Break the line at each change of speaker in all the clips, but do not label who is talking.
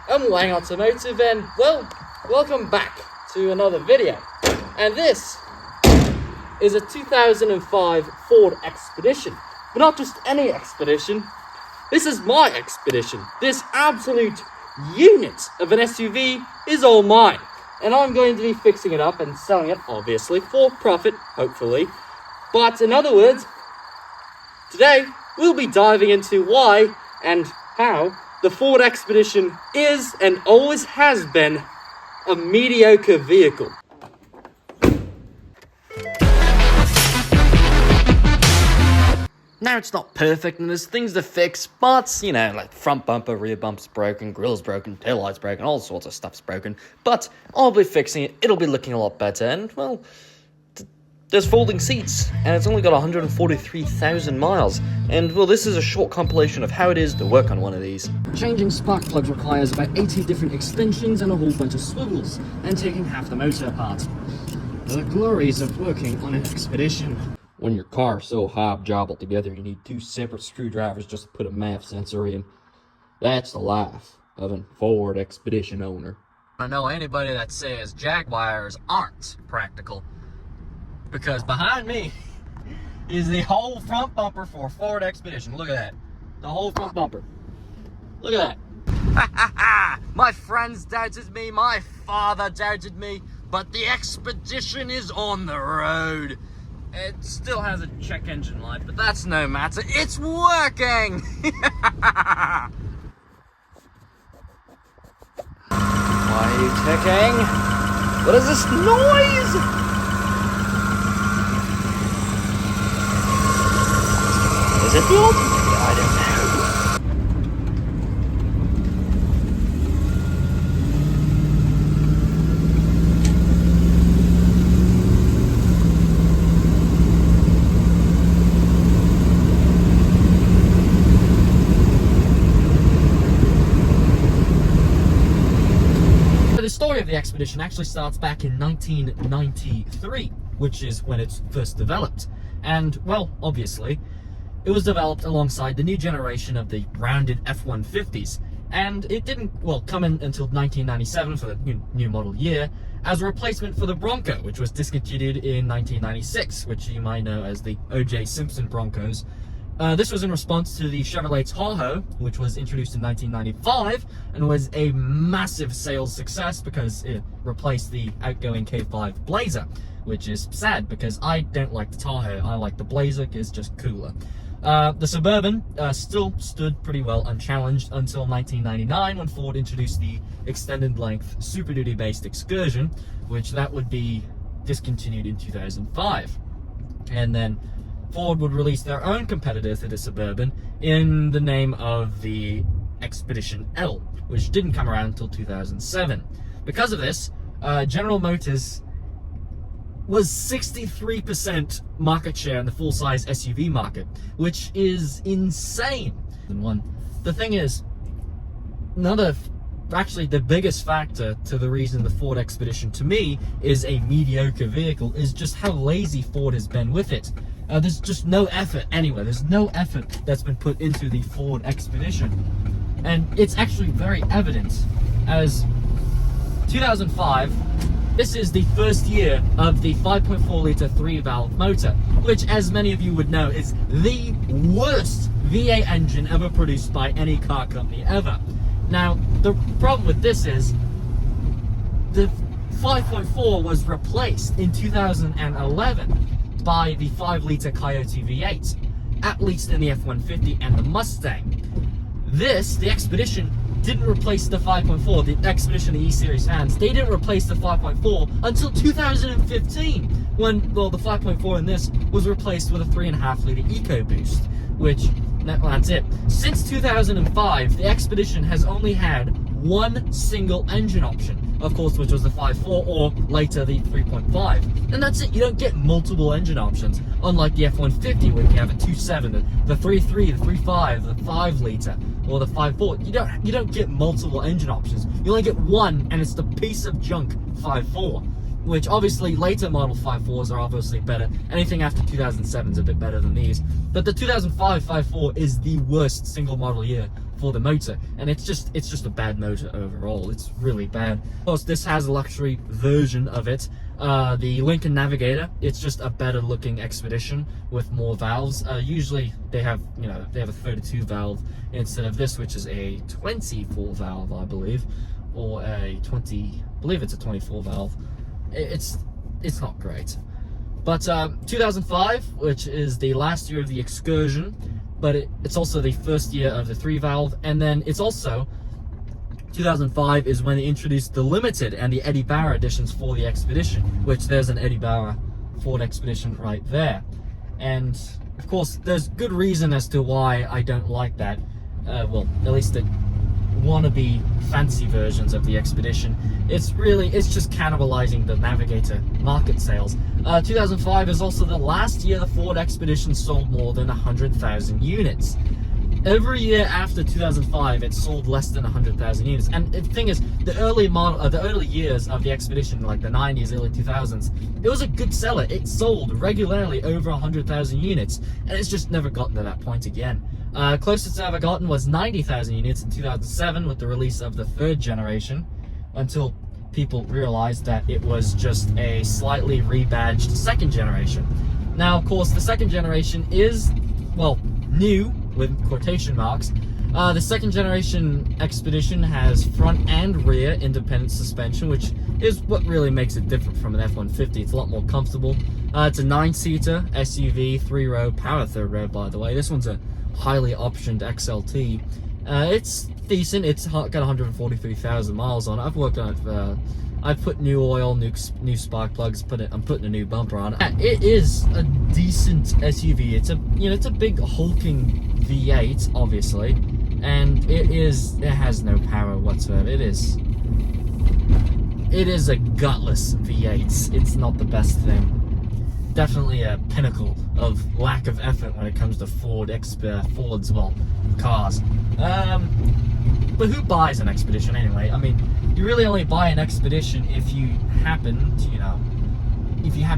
I'm Wang Automotive and, well, welcome back to another video. And this is a 2005 Ford Expedition. But not just any Expedition, this is my Expedition. This absolute unit of an SUV is all mine. And I'm going to be fixing it up and selling it, obviously, for profit, hopefully. But in other words, today we'll be diving into why and how the Ford Expedition is and always has been a mediocre vehicle. Now, it's not perfect and there's things to fix, but, you know, like front bumper, rear bump's broken, grill's broken, taillight's broken, all sorts of stuff's broken. But I'll be fixing it, it'll be looking a lot better, and, well, there's folding seats, and it's only got 143,000 miles. And, well, this is a short compilation of how it is to work on one of these. Changing spark plugs requires about 80 different extensions and a whole bunch of swivels, and taking half the motor apart. The glories of working on an Expedition. When your car's so hobjobbled together, you need two separate screwdrivers just to put a MAF sensor in. That's the life of a Ford Expedition owner. I know anybody that says Jaguars aren't practical, because behind me is the whole front bumper for a Ford Expedition. Look at that. The whole front bumper. Look at that. My friends doubted me, my father doubted me, but the Expedition is on the road. It still has a check engine light, but that's no matter. It's working! Why are you ticking? What is this noise? Is it the alternator? I don't know. The story of the Expedition actually starts back in 1993, which is when it's first developed. And, well, obviously, it was developed alongside the new generation of the rounded F-150s, and it didn't, well, come in until 1997 for the new model year as a replacement for the Bronco, which was discontinued in 1996, which you might know as the O.J. Simpson Broncos. This was in response to the Chevrolet Tahoe, which was introduced in 1995 and was a massive sales success because it replaced the outgoing K5 Blazer, which is sad because I don't like the Tahoe. I like the Blazer, it's just cooler. The Suburban still stood pretty well unchallenged until 1999 when Ford introduced the extended length Super Duty based Excursion, which that would be discontinued in 2005. And then Ford would release their own competitor to the Suburban in the name of the Expedition L, which didn't come around until 2007. Because of this, General Motors was 63% market share in the full-size SUV market, which is insane. The thing is, actually the biggest factor to the reason the Ford Expedition to me is a mediocre vehicle is just how lazy Ford has been with it. There's just no effort anywhere. There's no effort that's been put into the Ford Expedition. And it's actually very evident as 2005, this is the first year of the 5.4 litre 3-valve motor, which, as many of you would know, is the worst V8 engine ever produced by any car company ever. Now, the problem with this is the 5.4 was replaced in 2011 by the 5-litre Coyote V8, at least in the F-150 and the Mustang. The Expedition, didn't replace the 5.4, the Expedition, the E-Series fans, they didn't replace the 5.4 until 2015, when, well, the 5.4 in this was replaced with a 3.5-litre EcoBoost, which, that's it. Since 2005, the Expedition has only had one single engine option, of course, which was the 5.4 or later the 3.5. And that's it, you don't get multiple engine options, unlike the F-150 where you have a 2.7, the 3.3, the 3.5, the 5-litre, or the 5.4. You don't get multiple engine options. You only get one, and it's the piece of junk 5.4, which obviously later model 5.4s are obviously better. Anything after 2007 is a bit better than these. But the 2005 5.4 is the worst single model year for the motor, and it's just a bad motor overall. It's really bad. Of course, this has a luxury version of it. The Lincoln Navigator, it's just a better looking Expedition with more valves. Usually they have, you know, they have a 32 valve instead of this, which is a 24 valve, I believe, or a 20, I believe it's a 24 valve. It's not great. But 2005, which is the last year of the Excursion, but it's also the first year of the 3-valve, and then it's also 2005 is when they introduced the Limited and the Eddie Bauer editions for the Expedition, which there's an Eddie Bauer Ford Expedition right there. And of course, there's good reason as to why I don't like that. Well, at least the wannabe fancy versions of the Expedition. It's just cannibalizing the Navigator market sales. 2005 is also the last year the Ford Expedition sold more than 100,000 units. Every year after 2005, it sold less than 100,000 units. And the thing is, the early years of the Expedition, like the 90s, early 2000s, it was a good seller. It sold regularly over 100,000 units, and it's just never gotten to that point again. Closest it's ever gotten was 90,000 units in 2007 with the release of the 3rd generation, until people realized that it was just a slightly rebadged 2nd generation. Now, of course, the 2nd generation is, well, new, with quotation marks. The 2nd generation Expedition has front and rear independent suspension, which is what really makes it different from an F-150. It's a lot more comfortable. It's a 9-seater SUV, 3-row, power 3rd row, by the way. This one's a highly optioned XLT. It's decent. It's got 143,000 miles on it. I've worked on it. I've put new oil, new spark plugs. I'm putting a new bumper on it. It is a decent SUV. It's a big hulking V8, obviously, and it has no power whatsoever. It is a gutless V8. It's not the best thing. Definitely a pinnacle of lack of effort when it comes to Ford's, well, cars. But who buys an Expedition anyway? I mean, you really only buy an Expedition if you happen to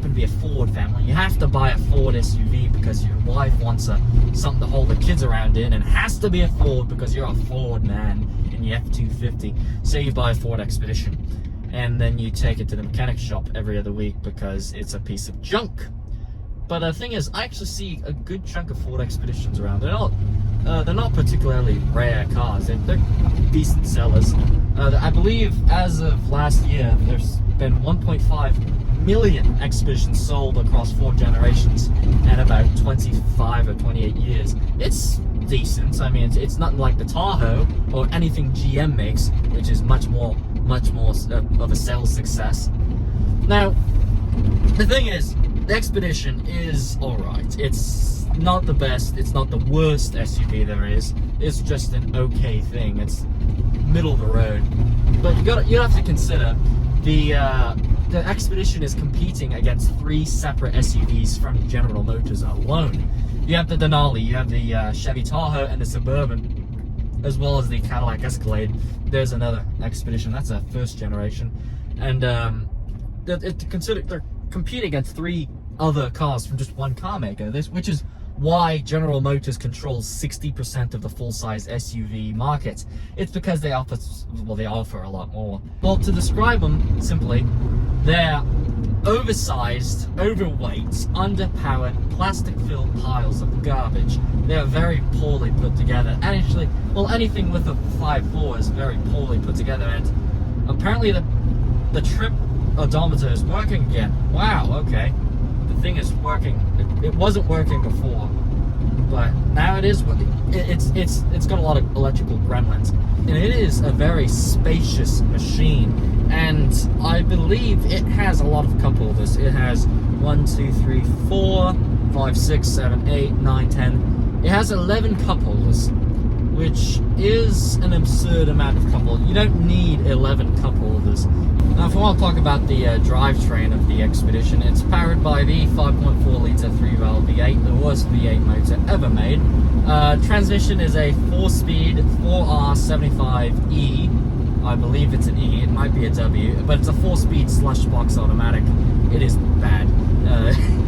be a Ford family. You have to buy a Ford SUV because your wife wants something to hold the kids around in, and has to be a Ford because you're a Ford man in your F-250. So you buy a Ford Expedition, and then you take it to the mechanic shop every other week because it's a piece of junk. But the thing is, I actually see a good chunk of Ford Expeditions around. They're not particularly rare cars. They're decent sellers. I believe as of last year, there's been 1.5 million Expeditions sold across 4 generations and about 25 or 28 years. It's decent. I mean, it's nothing like the Tahoe or anything GM makes, which is much more of a sales success. Now, the thing is, the Expedition is alright. It's not the best, it's not the worst SUV there is. It's just an okay thing. It's middle of the road. But you have to consider the Expedition is competing against 3 separate SUVs from General Motors alone. You have the Denali, you have the Chevy Tahoe, and the Suburban, as well as the Cadillac Escalade. There's another Expedition, that's a 1st generation. And they're competing against 3 other cars from just one car maker, which is why General Motors controls 60% of the full-size SUV market. It's because they offer a lot more. Well, to describe them simply, they're oversized, overweight, underpowered, plastic-filled piles of garbage. They're very poorly put together. And actually, well, anything with a 5.4 is very poorly put together. And apparently the trip odometer is working again. Wow, okay. The thing is working. It wasn't working before, but now it is. It's got a lot of electrical gremlins, and it is a very spacious machine. And I believe it has a lot of cup holders. It has 1, 2, 3, 4, 5, 6, 7, 8, 9, 10. It has 11 cup holders, which is an absurd amount of cup holders. You don't need 11 cup holders. Now, if I want to talk about the drivetrain of the Expedition, it's powered by the 5.4 litre 3-valve V8, the worst V8 motor ever made. Transmission is a 4-speed 4R75E. I believe it's an E, it might be a W, but it's a 4-speed slush box automatic. It is bad.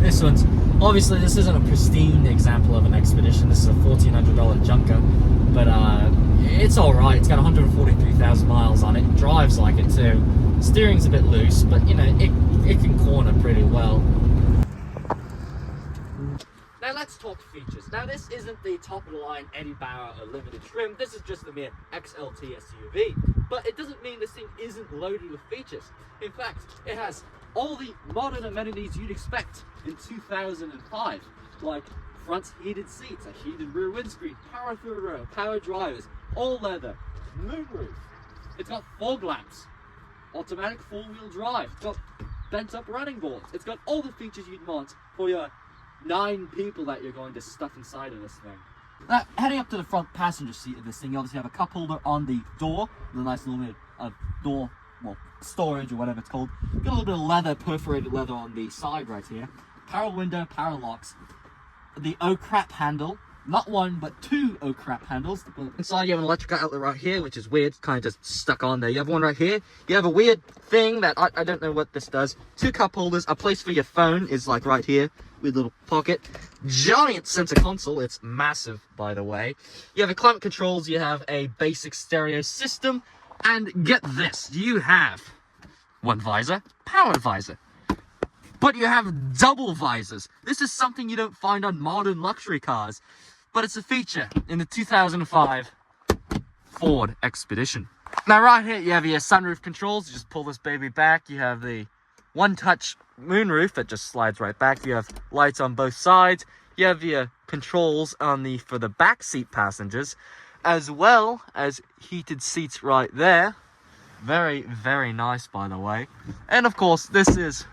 This one's, obviously this isn't a pristine example of an Expedition, this is a $1,400 junker, but it's alright. It's got 143,000 miles on it. It drives like it too. Steering's a bit loose, but you know, it can corner pretty well. Now let's talk features. Now this isn't the top of the line Eddie Bauer or limited trim. This is just a mere XLT SUV. But it doesn't mean this thing isn't loaded with features. In fact, it has all the modern amenities you'd expect in 2005, like front heated seats, a heated rear windscreen, power third row, power drivers, all leather, moonroof. It's got fog lamps, automatic four-wheel drive, it's got bent up running boards. It's got all the features you'd want for your 9 people that you're going to stuff inside of this thing. Now, heading up to the front passenger seat of this thing, you obviously have a cup holder on the door, with a nice little bit of door, well, storage or whatever it's called. Got a little bit of leather, perforated leather on the side right here. Power window, power locks. The oh crap handle, not one but 2 oh crap handles. Inside you have an electrical outlet right here, which is weird, it's kind of just stuck on there. You have one right here. You have a weird thing that I don't know what this does. 2 cup holders, a place for your phone is like right here. Weird little pocket. Giant center console, it's massive by the way. You have a climate controls, you have a basic stereo system, and get this, you have one visor, power visor. But you have double visors. This is something you don't find on modern luxury cars, but it's a feature in the 2005 Ford Expedition. Now right here you have your sunroof controls. You just pull this baby back. You have the one-touch moonroof that just slides right back. You have lights on both sides. You have your controls on for the back seat passengers, as well as heated seats right there. Very, very nice by the way. And of course this is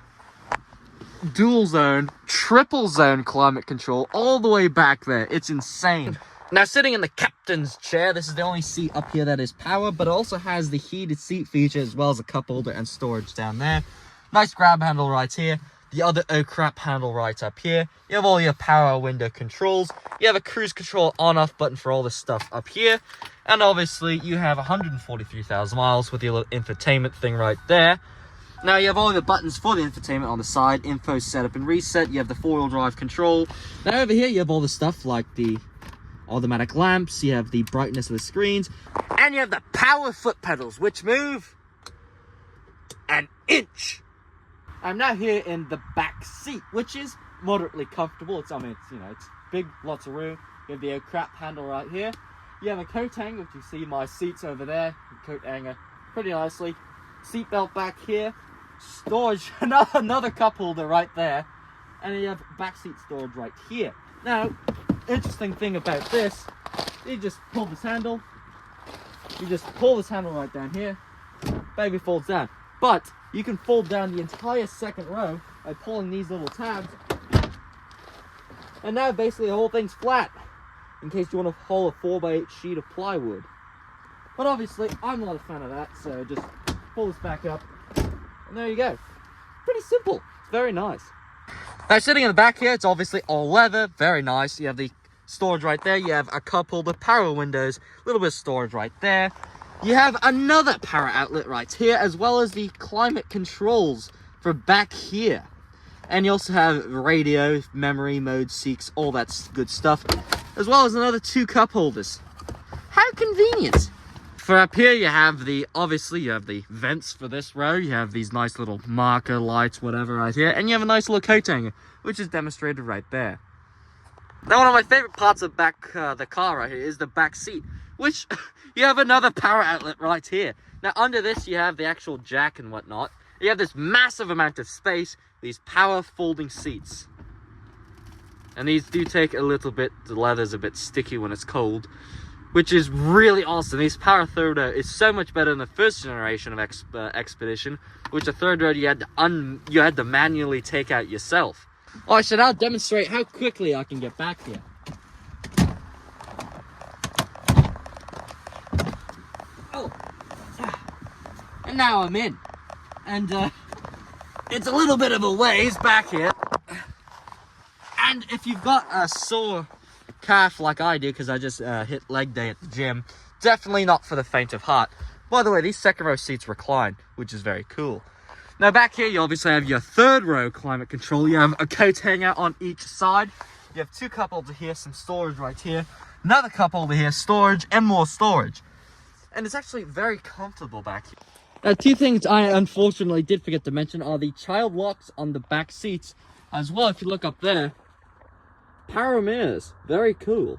dual zone, triple zone climate control all the way back there. It's insane. Now sitting in the captain's chair, this is the only seat up here that is power, but it also has the heated seat feature as well as a cup holder and storage down there. Nice grab handle right here. The other oh crap handle right up here. You have all your power window controls. You have a cruise control on off button for all this stuff up here. And obviously you have 143,000 miles with your little infotainment thing right there. Now you have all the buttons for the infotainment on the side, info, setup and reset. You have the 4-wheel drive control. Now over here you have all the stuff like the automatic lamps, you have the brightness of the screens, and you have the power foot pedals, which move an inch. I'm now here in the back seat, which is moderately comfortable. It's big, lots of room. You have the oh crap handle right here. You have a coat hanger, which you see my seats over there. The coat hanger pretty nicely. Seatbelt back here. Storage, another cup holder right there, and then you have backseat storage right here. Now, interesting thing about this, you just pull this handle, right down here, baby folds down. But you can fold down the entire second row by pulling these little tabs, and now basically the whole thing's flat, in case you want to haul a 4x8 sheet of plywood. But obviously, I'm not a fan of that, so just pull this back up. And there you go. Pretty simple. It's very nice. Now sitting in the back here, it's obviously all leather. Very nice. You have the storage right there. You have a cup holder, power windows, a little bit of storage right there. You have another power outlet right here, as well as the climate controls for back here. And you also have radio, memory, mode, seeks, all that good stuff. As well as another 2 cup holders. How convenient. For up here, you have the vents for this row. You have these nice little marker lights, whatever, right here. And you have a nice little coat hanger, which is demonstrated right there. Now, one of my favorite parts of the car right here is the back seat, which you have another power outlet right here. Now, under this, you have the actual jack and whatnot. You have this massive amount of space, these power folding seats. And these do take a little bit, the leather's a bit sticky when it's cold, which is really awesome. This power third row is so much better than the first generation of Expedition, which the third row you had to manually take out yourself. Alright, so now demonstrate how quickly I can get back here. Oh, and now I'm in, and it's a little bit of a ways back here. And if you've got a sore calf like I do, because I just hit leg day at the gym, definitely not for the faint of heart. By the way, these second row seats recline, which is very cool. Now back here you obviously have your third row climate control. You have a coat hanger on each side. You have 2 cup holders here, some storage right here, another cup holder here, storage, and more storage. And it's actually very comfortable back here. Now, 2 things I unfortunately did forget to mention are the child locks on the back seats as well. If you look up there, power mirrors, very cool.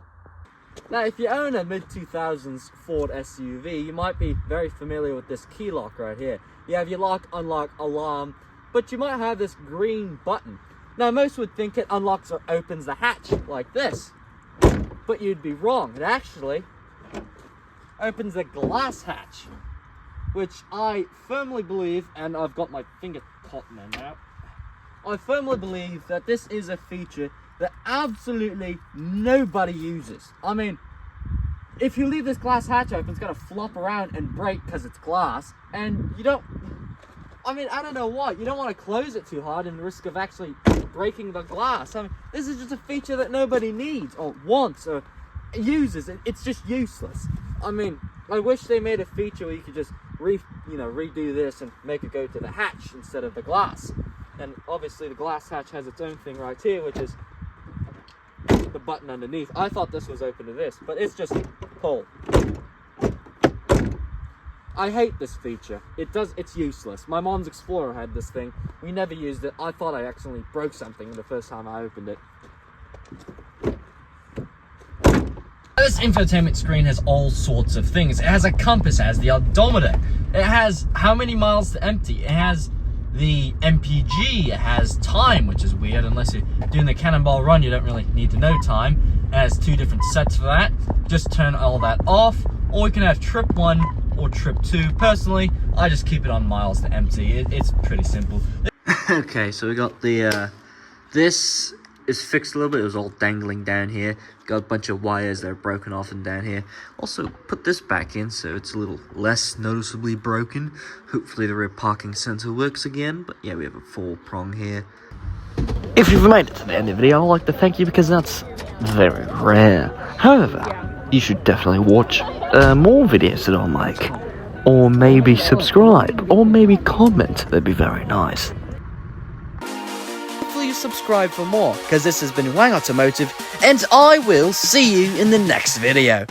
Now, if you own a mid-2000s Ford SUV, you might be very familiar with this key lock right here. You have your lock, unlock, alarm, but you might have this green button. Now, most would think it unlocks or opens the hatch like this, but you'd be wrong. It actually opens the glass hatch, which I firmly believe, and I've got my finger caught in there now, I firmly believe that this is a feature that absolutely nobody uses. I mean, if you leave this glass hatch open, it's going to flop around and break because it's glass, and you don't, I mean, I don't know what, you don't want to close it too hard and risk of actually breaking the glass. I mean, this is just a feature that nobody needs, or wants, or uses. It's just useless. I mean, I wish they made a feature where you could just redo this and make it go to the hatch instead of the glass. And obviously the glass hatch has its own thing right here, which is the button underneath. I thought this was open to this, but it's just pull. I hate this feature. It's useless. My mom's Explorer had this thing. We never used it. I thought I accidentally broke something the first time I opened it. This infotainment screen has all sorts of things. It has a compass, it has the odometer, it has how many miles to empty, it has the MPG, it has time, which is weird. Unless you're doing the cannonball run, you don't really need to know time. It has 2 different sets for that. Just turn all that off, or you can have trip 1 or trip 2. Personally, I just keep it on miles to empty. It's pretty simple. Okay, so we got the this is fixed a little bit. It was all dangling down here. Got a bunch of wires that are broken off and down here. Also put this back in so it's a little less noticeably broken. Hopefully the rear parking sensor works again. But yeah, we have a 4-prong here.
If you've made it to the end of the video, I'd like to thank you because that's very rare. However, you should definitely watch more videos that I'll make. Or maybe subscribe. Or maybe comment. That'd be very nice.
Please subscribe for more, because this has been Wang Automotive, and I will see you in the next video.